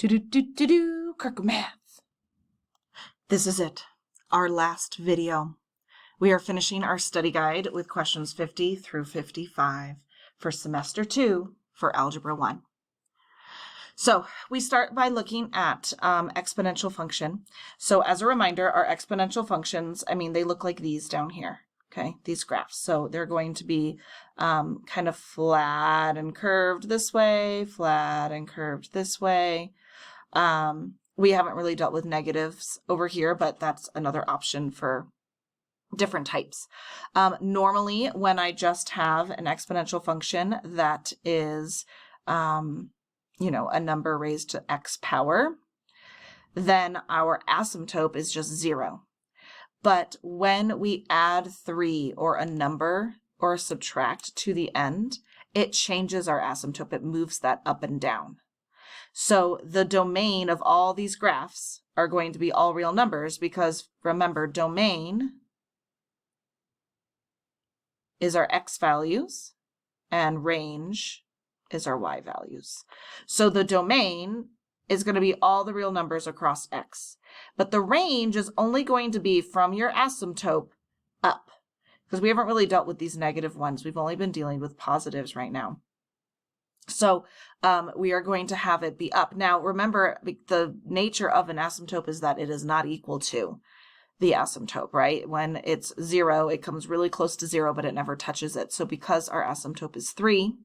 Kirk Math. This is it, our last video. We are finishing our study guide with questions 50 through 55 for semester 2 for Algebra 1. So we start by looking at exponential function. So as a reminder, our exponential functions, they look like these down here, okay, these graphs. So they're going to be kind of flat and curved this way, flat and curved this way. We haven't really dealt with negatives over here, but that's another option for different types. Normally, when I just have an exponential function that is, a number raised to x power, then our asymptote is just 0. But when we add 3 or a number or subtract to the end, it changes our asymptote. It moves that up and down. So the domain of all these graphs are going to be all real numbers because, remember, domain is our x values and range is our y values. So the domain is going to be all the real numbers across x. But the range is only going to be from your asymptote up because we haven't really dealt with these negative ones. We've only been dealing with positives right now. So we are going to have it be up. Now, remember, the nature of an asymptote is that it is not equal to the asymptote, right? When it's 0, it comes really close to 0, but it never touches it. So because our asymptote is 3,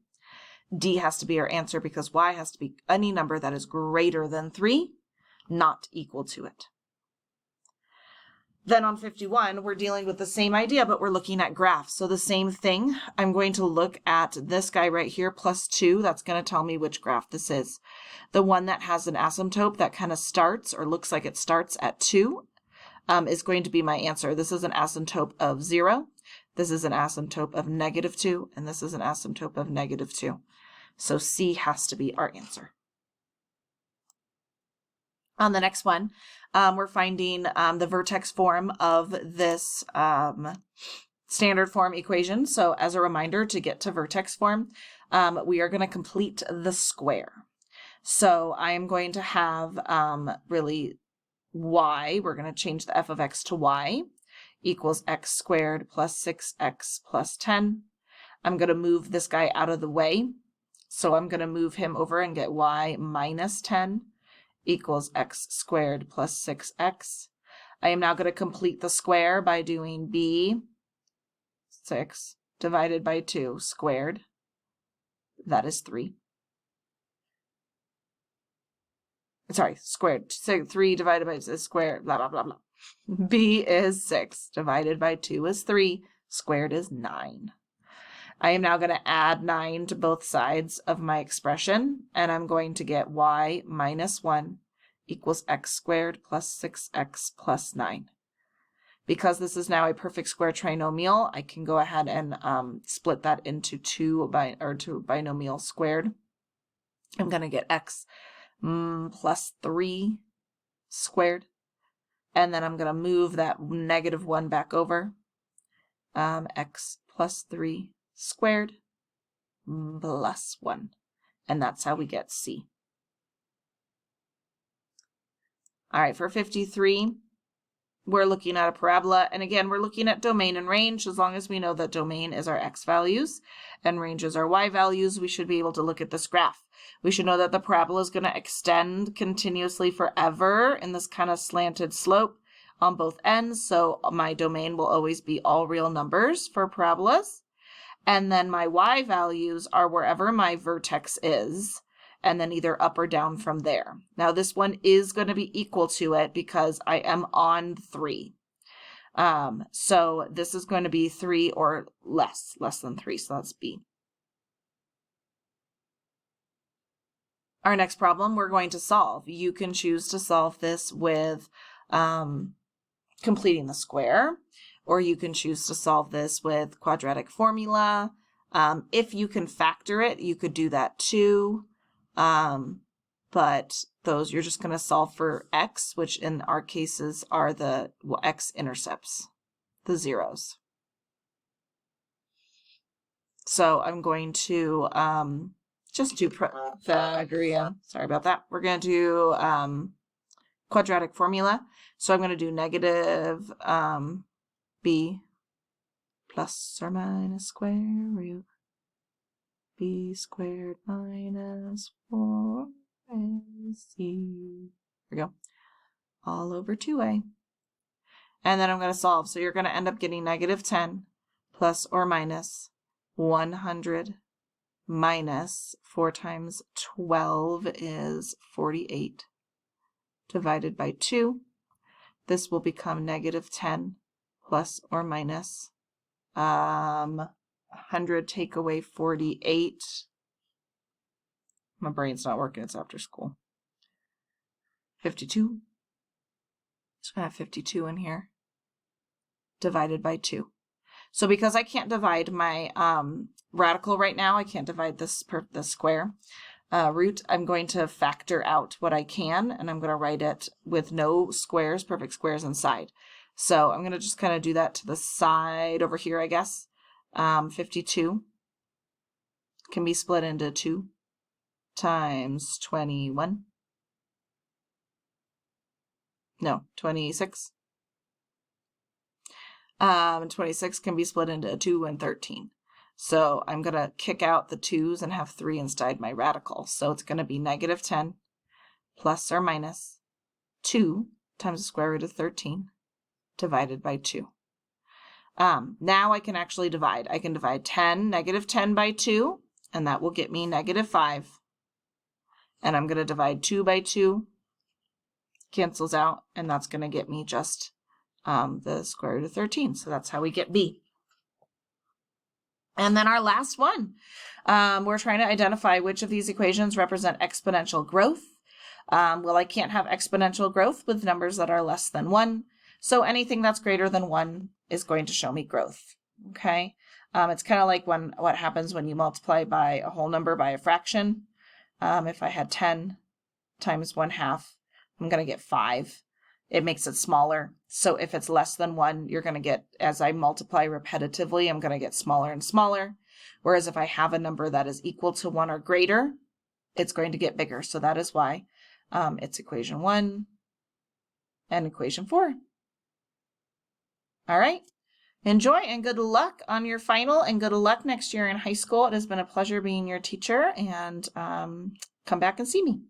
D has to be our answer because Y has to be any number that is greater than 3, not equal to it. Then on 51, we're dealing with the same idea, but we're looking at graphs. So the same thing, I'm going to look at this guy right here, plus 2. That's going to tell me which graph this is. The one that has an asymptote that kind of starts or looks like it starts at 2 is going to be my answer. This is an asymptote of 0. This is an asymptote of -2. And this is an asymptote of -2. So C has to be our answer. On the next one, we're finding the vertex form of this standard form equation. So as a reminder, to get to vertex form, we are going to complete the square. So I am going to have really y, we're going to change the f of x to y, equals x squared plus 6x plus 10. I'm going to move this guy out of the way. So I'm going to move him over and get y minus 10. Equals x squared plus 6x. I am now going to complete the square by doing b 6 divided by 2 squared. That is 3. Sorry, squared. So 3 divided by 6 squared, blah, blah, blah, blah. B is 6 divided by 2 is 3. Squared is 9. I am now going to add 9 to both sides of my expression, and I'm going to get y minus 1 equals x squared plus 6x plus 9. Because this is now a perfect square trinomial, I can go ahead and split that into two binomials squared. I'm going to get x plus 3 squared, and then I'm going to move that -1 back over. X plus 3 squared plus 1. And that's how we get C. All right, for 53, we're looking at a parabola. And again, we're looking at domain and range. As long as we know that domain is our x values and range is our y values, we should be able to look at this graph. We should know that the parabola is going to extend continuously forever in this kind of slanted slope on both ends. So my domain will always be all real numbers for parabolas. And then my y values are wherever my vertex is, and then either up or down from there. Now this one is going to be equal to it because I am on 3. So this is going to be 3 or less than 3, so that's B. Our next problem we're going to solve. You can choose to solve this with completing the square, or you can choose to solve this with quadratic formula. If you can factor it, you could do that too. But those, you're just going to solve for x, which in our cases are the x-intercepts, the zeros. So I'm going to just do Pythagorean. Sorry about that. We're going to do quadratic formula. So I'm going to do negative b plus or minus square root b squared minus 4ac. There we go. All over 2a. And then I'm going to solve. So you're going to end up getting negative 10 plus or minus 100 minus 4 times 12 is 48 divided by 2. This will become negative 10 plus or minus 100 take away 48. My brain's not working. It's after school. 52. It's going to have 52 in here. Divided by 2. So because I can't divide my radical right now, I can't divide this square root, I'm going to factor out what I can, and I'm going to write it with no squares, perfect squares inside. So I'm going to just kind of do that to the side over here, I guess. 52 can be split into 2 times 21. No, 26. 26 can be split into 2 and 13. So I'm going to kick out the 2's and have 3 inside my radical. So it's going to be negative 10 plus or minus 2 times the square root of 13 divided by 2. Now I can actually divide. I can divide negative 10 by 2, and that will get me negative 5. And I'm going to divide 2 by 2, cancels out, and that's going to get me just the square root of 13. So that's how we get b. And then our last one, we're trying to identify which of these equations represent exponential growth. Well, I can't have exponential growth with numbers that are less than 1. So anything that's greater than 1 is going to show me growth. Okay. It's kind of like what happens when you multiply by a whole number by a fraction. If I had 10 times 1/2, I'm going to get 5. It makes it smaller. So if it's less than 1, you're going to get, as I multiply repetitively, I'm going to get smaller and smaller. Whereas if I have a number that is equal to 1 or greater, it's going to get bigger. So that is why it's equation 1 and equation 4. All right. Enjoy and good luck on your final, and good luck next year in high school. It has been a pleasure being your teacher, and come back and see me.